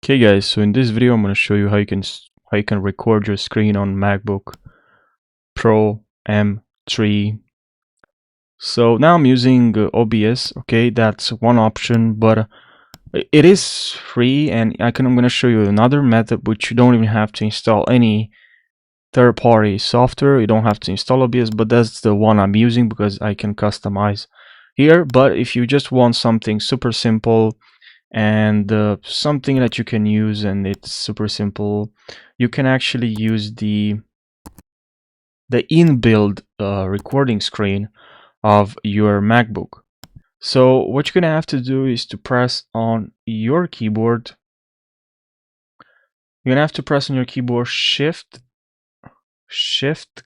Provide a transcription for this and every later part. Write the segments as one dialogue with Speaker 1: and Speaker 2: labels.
Speaker 1: Okay guys, so in this video I'm going to show you how you can record your screen on Macbook Pro M3. So now I'm using OBS. Okay, that's one option, but it is free, and I'm going to show you another method which you don't even have to install any third-party software. You don't have to install OBS, but that's the one I'm using because I can customize here. But if you just want something super simple and something that you can use and it's super simple, you can actually use the inbuilt recording screen of your MacBook. So what you're gonna have to do is to press on your keyboard. You're gonna have to press on your keyboard Shift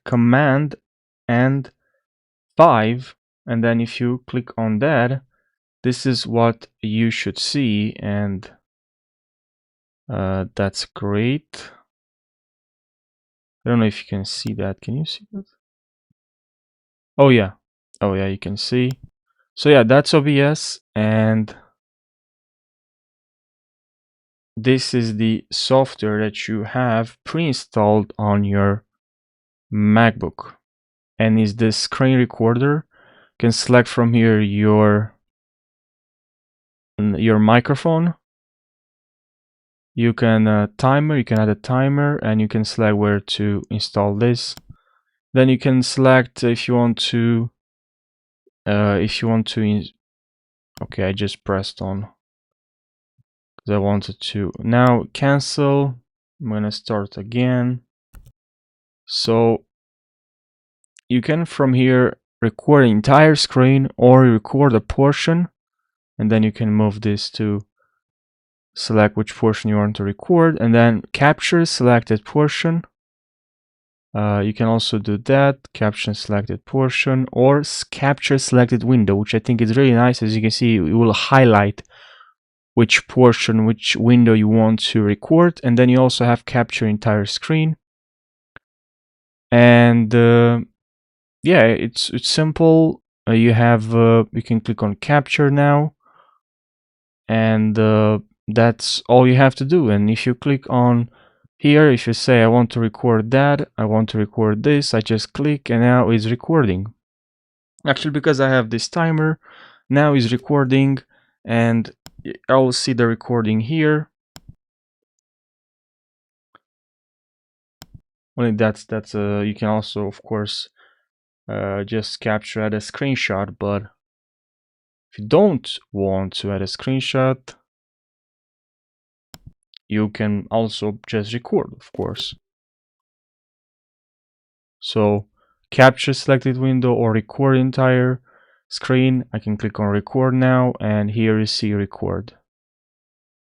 Speaker 1: Command and 5, and then if you click on that, this is what you should see, and that's great. I don't know if you can see that. Can you see that? Oh yeah. Oh yeah, you can see. So yeah, that's OBS, and this is the software that you have pre-installed on your MacBook, and is the screen recorder. You can select from here your microphone. You can timer. You can add a timer, and you can select where to install this. Then you can select if you want to. Okay, I just pressed on because I wanted to. Now cancel. I'm gonna start again. So you can from here record the entire screen or record a portion, and then you can move this to select which portion you want to record, and then capture selected portion. You can also do that, capture selected portion, or capture selected window, which I think is really nice. As you can see, it will highlight which portion, which window you want to record, and then you also have capture entire screen. And yeah, it's simple. You can click on capture now, and that's all you have to do. And if you click on here, if you say I want to record that, I want to record this, I just click and now it's recording. Actually, because I have this timer, now it's recording, and I will see the recording here. Only that's you can also, of course, just capture at a screenshot, but if you don't want to add a screenshot, you can also just record, of course. So capture selected window or record entire screen. I can click on record now, and here you see record.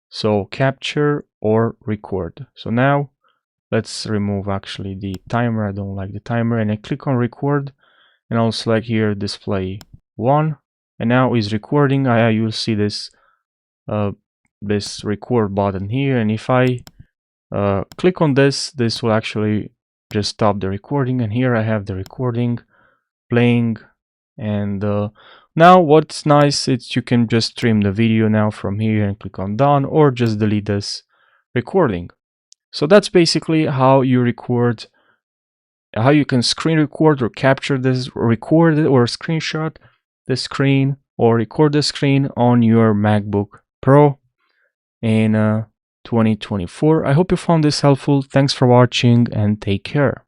Speaker 1: So capture or record. So now let's remove actually the timer. I don't like the timer, and I click on record, and I'll select here display 1, and now is recording. You'll see this this record button here, and if I click on this will actually just stop the recording, and here I have the recording playing. And now what's nice is you can just stream the video now from here and click on done, or just delete this recording. So that's basically how you record, how you can screen record or capture this, record it or screenshot the screen or record the screen on your MacBook Pro in 2024. I hope you found this helpful. Thanks for watching and take care.